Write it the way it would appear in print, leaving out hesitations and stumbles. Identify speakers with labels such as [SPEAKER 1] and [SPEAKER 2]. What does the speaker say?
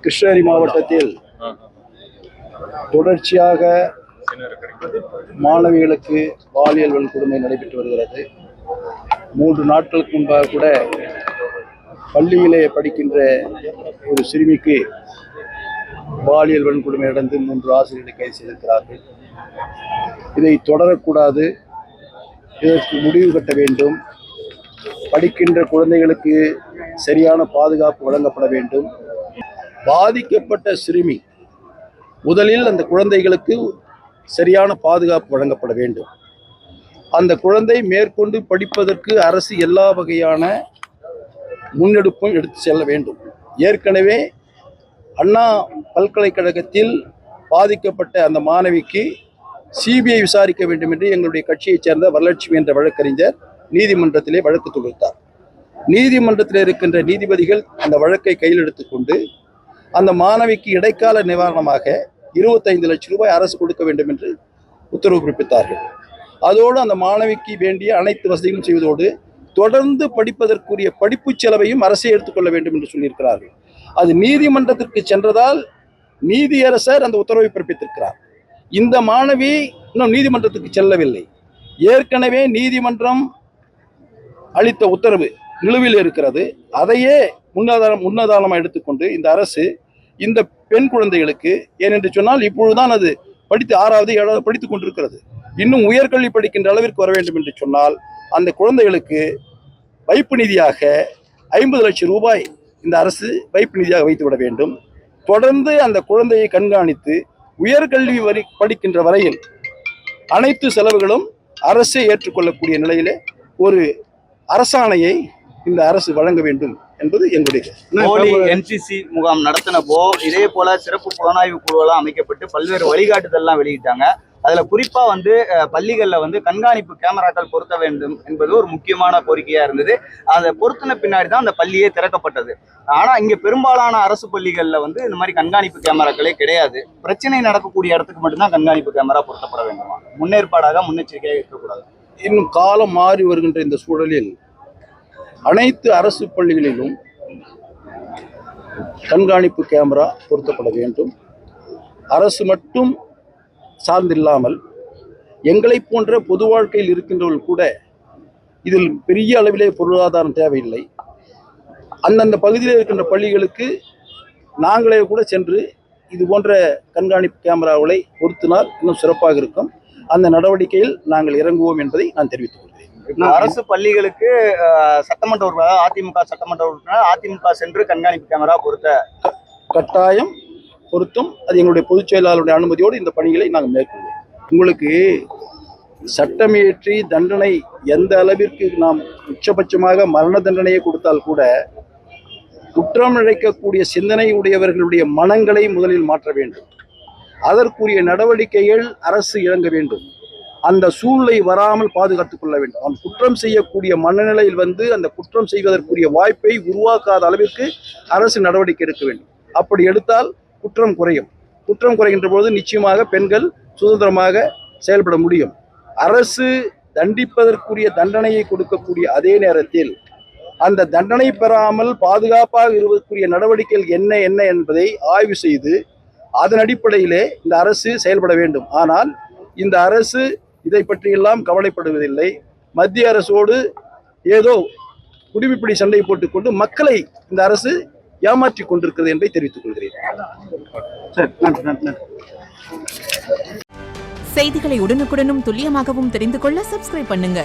[SPEAKER 1] கிருஷ்ணகிரி மாவட்டத்தில் தொடர்ச்சியாக மாணவிகளுக்கு பாலியல் வன்கொடுமை நடைபெற்று வருகிறது. 3 நாட்களுக்கு முன்பாக கூட பள்ளியிலே படிக்கின்ற ஒரு சிறுமிக்கு பாலியல் வன்கொடுமை நடந்து 3 ஆசிரியர்களை கைது செய்திருக்கிறார்கள். இதை தொடரக்கூடாது, இதற்கு முடிவு கட்ட வேண்டும். படிக்கின்ற குழந்தைகளுக்கு சரியான பாதுகாப்பு வழங்கப்பட வேண்டும். பாதிக்கப்பட்ட சிறுமி முதலில் அந்த குழந்தைகளுக்கு சரியான பாதுகாப்பு வழங்கப்பட வேண்டும். அந்த குழந்தை மேற்கொண்டு படிப்பதற்கு அரசு எல்லா வகையான முன்னெடுப்பும் எடுத்து செல்ல வேண்டும். ஏற்கனவே அண்ணா பல்கலைக்கழகத்தில் பாதிக்கப்பட்ட அந்த மாணவிக்கு சிபிஐ விசாரிக்க வேண்டும் என்று எங்களுடைய கட்சியைச் சேர்ந்த வரலட்சுமி என்ற வழக்கறிஞர் நீதிமன்றத்திலே வழக்கு தொடுத்தார். நீதிமன்றத்தில் இருக்கின்ற நீதிபதிகள் அந்த வழக்கை கையில் எடுத்துக்கொண்டு அந்த மாணவிக்கு இடைக்கால நிவாரணமாக 25 லட்சம் ரூபாய் அரசு கொடுக்க வேண்டும் என்று உத்தரவு பிறப்பித்தார்கள். அதோடு அந்த மாணவிக்கு வேண்டிய அனைத்து வசதிகளும் செய்வதோடு தொடர்ந்து படிப்பதற்குரிய படிப்பு செலவையும் அரசே எடுத்துக்கொள்ள வேண்டும் என்று சொல்லியிருக்கிறார்கள். அது நீதிமன்றத்திற்கு சென்றதால் நீதியரசர் அந்த உத்தரவை பிறப்பித்திருக்கிறார். இந்த மாணவி இன்னும் நீதிமன்றத்துக்கு செல்லவில்லை. ஏற்கனவே நீதிமன்றம் அளித்த உத்தரவு நிலுவையில் இருக்கிறது. அதையே முன்னாதாரமாக எடுத்துக்கொண்டு இந்த அரசு இந்த பெண் குழந்தைகளுக்கு, ஏனென்று சொன்னால் இப்பொழுதுதான் அது படித்து 6வது 7வது படித்துக் கொண்டிருக்கிறது, இன்னும் உயர்கல்வி படிக்கின்ற அளவிற்கு வர வேண்டும் என்று சொன்னால் அந்த குழந்தைகளுக்கு வைப்பு நிதியாக 50 லட்சம் ரூபாய் இந்த அரசு வைப்பு நிதியாக வைத்துவிட வேண்டும். தொடர்ந்து அந்த குழந்தையை கண்காணித்து உயர்கல்வி படிக்கின்ற வரையில் அனைத்து செலவுகளும் அரசே ஏற்றுக்கொள்ளக்கூடிய நிலையிலே ஒரு அரசாணையை இந்த அரசு வழங்க வேண்டும் என்பது எங்களுடைய.
[SPEAKER 2] என்சிசி முகாம் நடத்தினப்போ இதே போல சிறப்பு புலனாய்வு குழுவெல்லாம் அமைக்கப்பட்டு பல்வேறு வழிகாட்டுதல்லாம் வெளியிட்டாங்க. அதுல குறிப்பா பள்ளிகள்ல கண்காணிப்பு கேமராக்கள் பொருத்த வேண்டும் என்பது ஒரு முக்கியமான கோரிக்கையா இருந்தது. அதை பொருத்தின பின்னாடி தான் அந்த பள்ளியே திறக்கப்பட்டது. ஆனா இங்க பெரும்பாலான அரசு பள்ளிகள்ல இந்த மாதிரி கண்காணிப்பு கேமராக்களே கிடையாது. பிரச்சனை நடக்கக்கூடிய இடத்துக்கு மட்டும்தான் கண்காணிப்பு கேமரா பொருத்தப்பட வேண்டுமா? முன்னேற்பாடாக முன்னெச்சரிக்கையாக இருக்கக்கூடாது.
[SPEAKER 1] இன்னும் காலம் மாறி வருகின்ற இந்த சூழலில் அனைத்து அரசு பள்ளிகளிலும் கண்காணிப்பு கேமரா பொருத்தப்பட வேண்டும். அரசு மட்டும் சார்ந்தில்லாமல் எங்களை போன்ற பொது வாழ்க்கையில் இருக்கின்றவர்கள் கூட இதில் பெரிய அளவிலே பொருளாதாரம் தேவையில்லை. அந்தந்த பகுதியில் இருக்கின்ற பள்ளிகளுக்கு நாங்களே கூட சென்று இது போன்ற கண்காணிப்பு கேமராவை பொருத்தினால் இன்னும் சிறப்பாக இருக்கும். அந்த நடவடிக்கையில் நாங்கள் இறங்குவோம் என்பதை நான் தெரிவித்துக் கொள்கிறேன்.
[SPEAKER 2] அரசு பள்ளிகளுக்கு சட்டமன்ற உறுப்பினர், அதிமுக சட்டமன்ற உறுப்பினர் அதிமுக சென்று கண்காணிப்பு கேமரா பொருத்த
[SPEAKER 1] கட்டாயம் பொருத்தும். அது எங்களுடைய பொதுச் செயலாளருடைய அனுமதியோடு இந்த பணிகளை நாங்கள் மேற்கொள்வோம். உங்களுக்கு சட்டம் இயற்றி தண்டனை எந்த அளவிற்கு நாம் உச்சபட்சமாக மரண தண்டனையை கொடுத்தால் கூட குற்றம் இழைக்கக்கூடிய சிந்தனை உடையவர்களுடைய மனங்களை முதலில் மாற்ற வேண்டும். அதற்குரிய நடவடிக்கைகள் அரசு இறங்க வேண்டும். அந்த சூழ்நிலை வராமல் பாதுகாத்துக் கொள்ள வேண்டும். அவன் குற்றம் செய்யக்கூடிய மனநிலையில் அந்த குற்றம் செய்வதற்குரிய வாய்ப்பை உருவாக்காத அளவிற்கு அரசு நடவடிக்கை எடுக்க வேண்டும். அப்படி எடுத்தால் குற்றம் குறையும். குற்றம் குறைகின்ற பொழுது நிச்சயமாக பெண்கள் சுதந்திரமாக செயல்பட முடியும். அரசு தண்டிப்பதற்குரிய தண்டனையை கொடுக்கக்கூடிய அதே நேரத்தில் அந்த தண்டனை பெறாமல் பாதுகாப்பாக இருப்பதற்குரிய நடவடிக்கைகள் என்ன என்பதை ஆய்வு செய்து அதன் அடிப்படையிலே இந்த அரசு செயல்பட வேண்டும். ஆனால் இந்த அரசு இதை பற்றியெல்லாம் கவலைப்படுவதில்லை. மத்திய அரசோடு ஏதோ குடிமிப்பிடி சண்டை போட்டுக்கொண்டு மக்களை இந்த அரசு ஏமாற்றிக் கொண்டிருக்கிறது என்பதை தெரிவித்துக் கொள்கிறேன்.
[SPEAKER 3] செய்திகளை உடனுக்குடனும் துல்லியமாகவும் தெரிந்து கொள்ள சப்ஸ்கிரைப் பண்ணுங்க.